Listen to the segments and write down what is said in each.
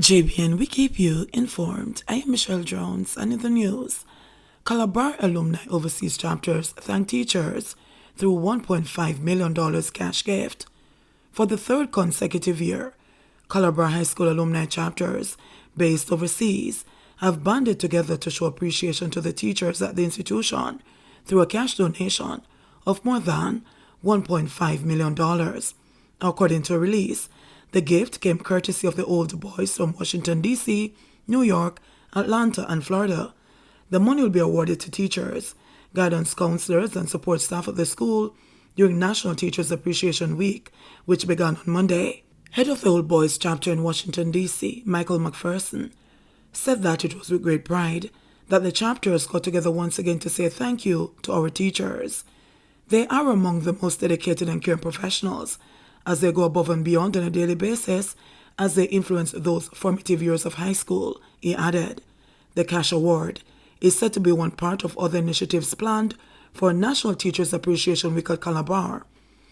JBN, we keep you informed. I am Michelle Jones, and in the news, Calabar Alumni Overseas Chapters thank teachers through $1.5 million cash gift. For the third consecutive year, Calabar High School alumni chapters based overseas have banded together to show appreciation to the teachers at the institution through a cash donation of more than $1.5 million. According to a release, the gift came courtesy of the old boys from Washington, D.C., New York, Atlanta, and Florida. The money will be awarded to teachers, guidance counselors, and support staff at the school during National Teachers Appreciation Week, which began on Monday. Head of the Old Boys chapter in Washington, D.C., Michael McPherson, said that it was with great pride that the chapters got together once again to say thank you to our teachers. They are among the most dedicated and caring professionals as they go above and beyond on a daily basis as they influence those formative years of high school, he added. The cash award is said to be one part of other initiatives planned for National Teachers Appreciation Week at Calabar.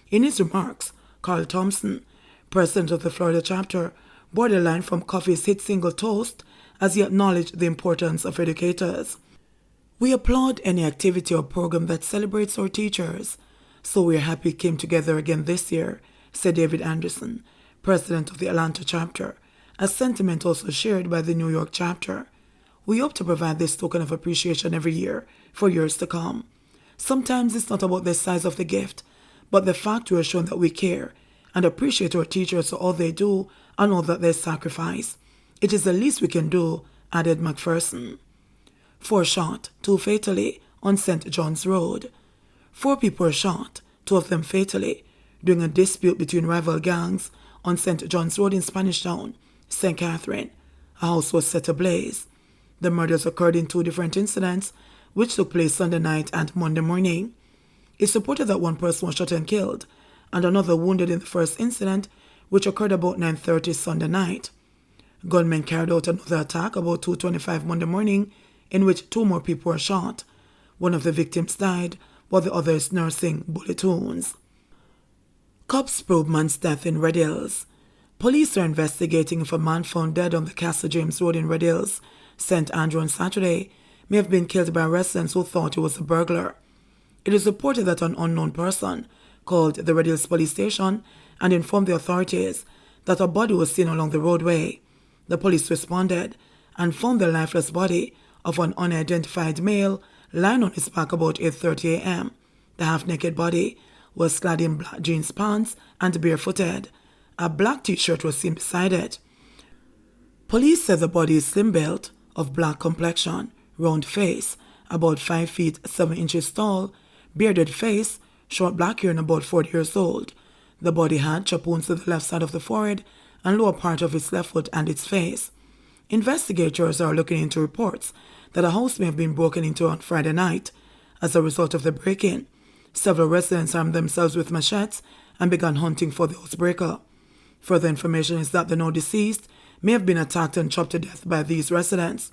In his remarks, Carl Thompson, president of the Florida chapter, borderline from Coffee's hit single Toast, as he acknowledged the importance of educators. We applaud any activity or program that celebrates our teachers, so we are happy it came together again this year, said David Anderson, president of the Atlanta chapter, a sentiment also shared by the New York chapter. We hope to provide this token of appreciation every year for years to come. Sometimes it's not about the size of the gift, but the fact we are showing that we care and appreciate our teachers for all they do and all that they sacrifice. It is the least we can do, added McPherson. 4 shot, 2 fatally, on St. John's Road. 4 people were shot, 2 of them fatally, during a dispute between rival gangs on St. John's Road in Spanish Town, St. Catherine. A house was set ablaze. The murders occurred in 2 different incidents, which took place Sunday night and Monday morning. It's reported that 1 person was shot and killed, and another wounded in the first incident, which occurred about 9:30 Sunday night. Gunmen carried out another attack about 2:25 Monday morning, in which 2 more people were shot. One of the victims died, while the other is nursing bullet wounds. Cops probe man's death in Red Hills. Police are investigating if a man found dead on the Castle James Road in Red Hills, St. Andrew on Saturday, may have been killed by residents who thought he was a burglar. It is reported that an unknown person called the Red Hills police station and informed the authorities that a body was seen along the roadway. The police responded and found the lifeless body of an unidentified male lying on his back about 8:30 a.m. The half-naked body was clad in black jeans pants and barefooted. A black t-shirt was seen beside it. Police said the body is slim-built, of black complexion, round face, about 5 feet 7 inches tall, bearded face, short black hair and about 40 years old. The body had chop wounds to the left side of the forehead and lower part of its left foot and its face. Investigators are looking into reports that a house may have been broken into on Friday night. As a result of the break-in, several residents armed themselves with machetes and began hunting for the housebreaker. Further information is that the now deceased may have been attacked and chopped to death by these residents.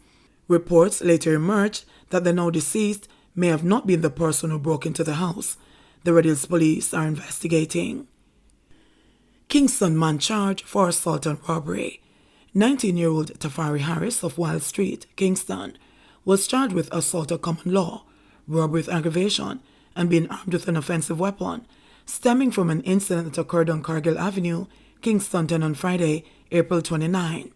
Reports later emerged that the now deceased may have not been the person who broke into the house. The Red Hills police are investigating. Kingston man charged for assault and robbery. 19-year-old Tafari Harris of Wild Street, Kingston, was charged with assault of common law, robbery with aggravation, and being armed with an offensive weapon, stemming from an incident that occurred on Cargill Avenue, Kingston 10 on Friday, April 29.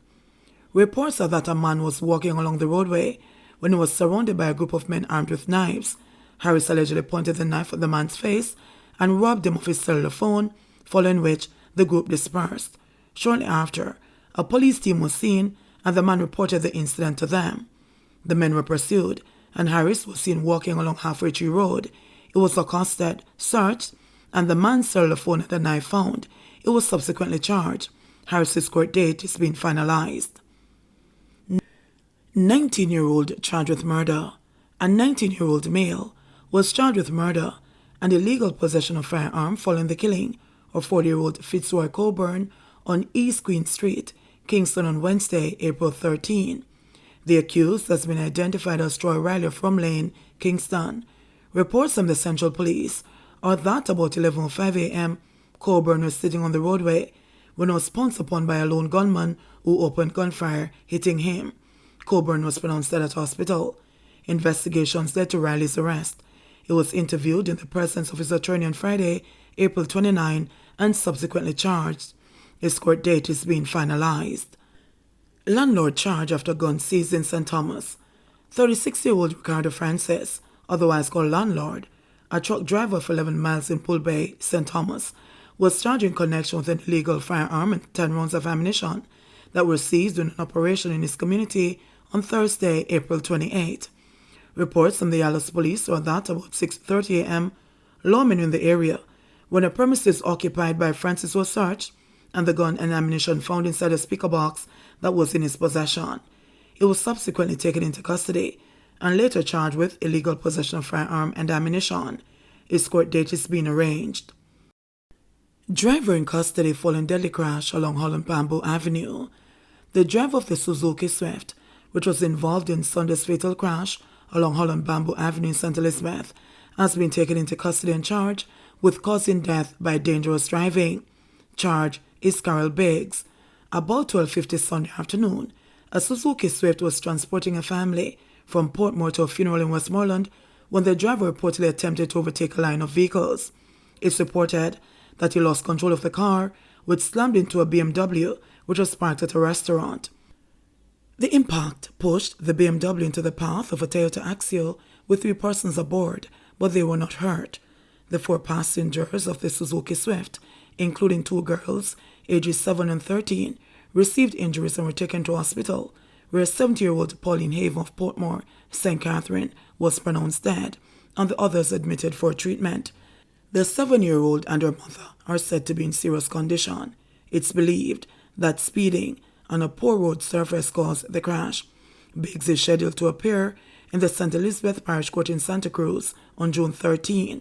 Reports are that a man was walking along the roadway when he was surrounded by a group of men armed with knives. Harris allegedly pointed the knife at the man's face and robbed him of his cellular phone, following which the group dispersed. Shortly after, a police team was seen and the man reported the incident to them. The men were pursued and Harris was seen walking along Halfway Tree Road. He was accosted, searched, and the man's cellular phone and the knife found. He was subsequently charged. Harris's court date is being finalized. 19-year-old charged with murder. A 19-year-old male was charged with murder and illegal possession of firearm following the killing of 40-year-old Fitzroy Coburn on East Queen Street, Kingston on Wednesday, April 13. The accused has been identified as Troy Riley of Rum Lane, Kingston. Reports from the Central Police are that about 11:05 a.m., Coburn was sitting on the roadway when he was pounced upon by a lone gunman who opened gunfire, hitting him. Coburn was pronounced dead at hospital. Investigations led to Riley's arrest. He was interviewed in the presence of his attorney on Friday, April 29, and subsequently charged. His court date is being finalized. Landlord charged after gun seized in St. Thomas. 36-year-old Ricardo Francis, otherwise called Landlord, a truck driver for 11 miles in Pool Bay, St. Thomas, was charged in connection with an illegal firearm and 10 rounds of ammunition that were seized during an operation in his community on Thursday, April 28. Reports from the Dallas police were that about 6:30 a.m., lawmen in the area, when a premises occupied by Francis was searched and the gun and ammunition found inside a speaker box that was in his possession. He was subsequently taken into custody and later charged with illegal possession of firearm and ammunition. His court date is being arranged. Driver in custody following deadly crash along Holland Bamboo Avenue. The driver of the Suzuki Swift, which was involved in Sunday's fatal crash along Holland Bamboo Avenue in St. Elizabeth, has been taken into custody and charged with causing death by dangerous driving. Charge is Carol Biggs. About 12:50 Sunday afternoon, a Suzuki Swift was transporting a family from Portmore to a funeral in Westmoreland when the driver reportedly attempted to overtake a line of vehicles. It's reported that he lost control of the car, which slammed into a BMW which was parked at a restaurant. The impact pushed the BMW into the path of a Toyota Axio with 3 persons aboard, but they were not hurt. The 4 passengers of the Suzuki Swift, including 2 girls, ages 7 and 13, received injuries and were taken to hospital, where 70-year-old Pauline Haven of Portmore, St. Catherine, was pronounced dead, and the others admitted for treatment. The 7-year-old and her mother are said to be in serious condition. It's believed that speeding and a poor road surface caused the crash. Biggs is scheduled to appear in the St. Elizabeth Parish Court in Santa Cruz on June 13.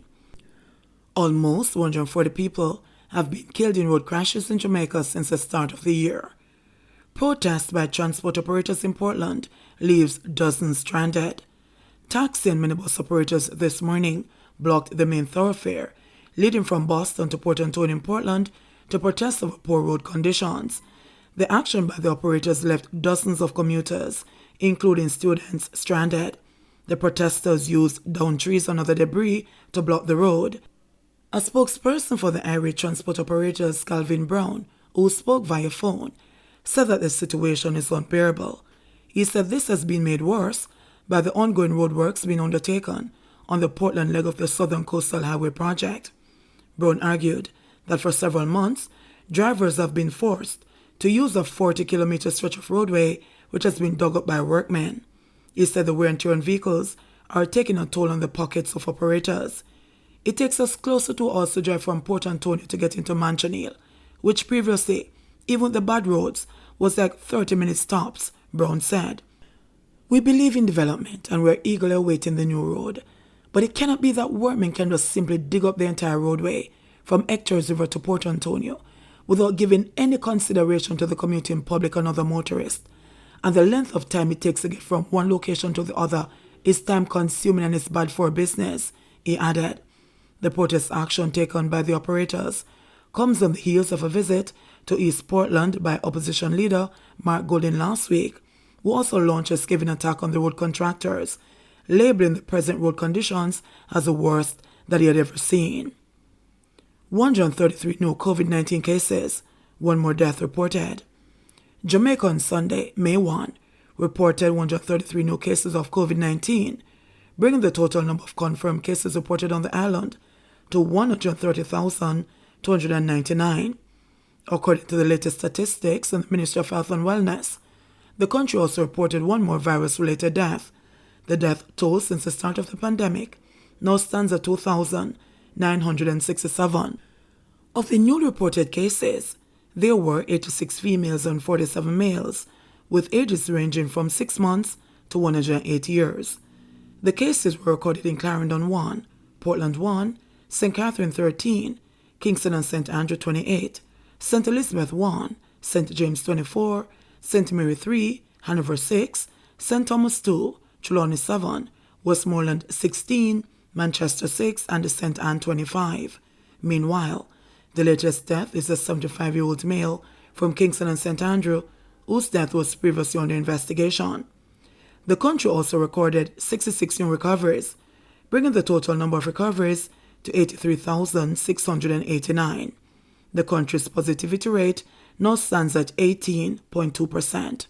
Almost 140 people have been killed in road crashes in Jamaica since the start of the year. Protests by transport operators in Portland leaves dozens stranded. Taxi and minibus operators this morning blocked the main thoroughfare, leading from Boston to Port Antonio in Portland to protest over poor road conditions. The action by the operators left dozens of commuters, including students, stranded. The protesters used downed trees and other debris to block the road. A spokesperson for the area transport operators, Calvin Brown, who spoke via phone, said that the situation is unbearable. He said this has been made worse by the ongoing roadworks being undertaken on the Portland leg of the Southern Coastal Highway project. Brown argued that for several months, drivers have been forced to use a 40-kilometer stretch of roadway which has been dug up by workmen. He said the wear and tear on vehicles are taking a toll on the pockets of operators. It takes us closer to us to drive from Port Antonio to get into Manchonil, which previously, even with the bad roads, was like 30-minute stops, Brown said. We believe in development and we're eagerly awaiting the new road. But it cannot be that workmen can just simply dig up the entire roadway from Hector's River to Port Antonio without giving any consideration to the commuting public and other motorists. And the length of time it takes to get from one location to the other is time-consuming and is bad for business, he added. The protest action taken by the operators comes on the heels of a visit to East Portland by opposition leader Mark Golding last week, who also launched a scathing attack on the road contractors, labeling the present road conditions as the worst that he had ever seen. 133 new COVID-19 cases, 1 more death reported. Jamaica on Sunday, May 1, reported 133 new cases of COVID-19, bringing the total number of confirmed cases reported on the island to 130,299. According to the latest statistics in the Ministry of Health and Wellness, the country also reported 1 more virus-related death. The death toll since the start of the pandemic now stands at 2,967. Of the newly reported cases, there were 86 females and 47 males, with ages ranging from 6 months to 108 years. The cases were recorded in Clarendon 1, Portland 1, St. Catherine 13, Kingston and St. Andrew 28, St. Elizabeth 1, St. James 24, St. Mary 3, Hanover 6, St. Thomas 2, Trelawney 7, Westmoreland 16, Manchester 6, and St. Anne 25. Meanwhile, The latest death is a 75-year-old male from Kingston and St. Andrew, whose death was previously under investigation. The country also recorded 66 new recoveries, bringing the total number of recoveries to 83,689. The country's positivity rate now stands at 18.2%.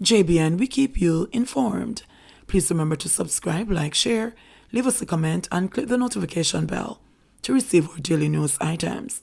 JBN, we keep you informed. Please remember to subscribe, like, share, leave us a comment, and click the notification bell to receive our daily news items.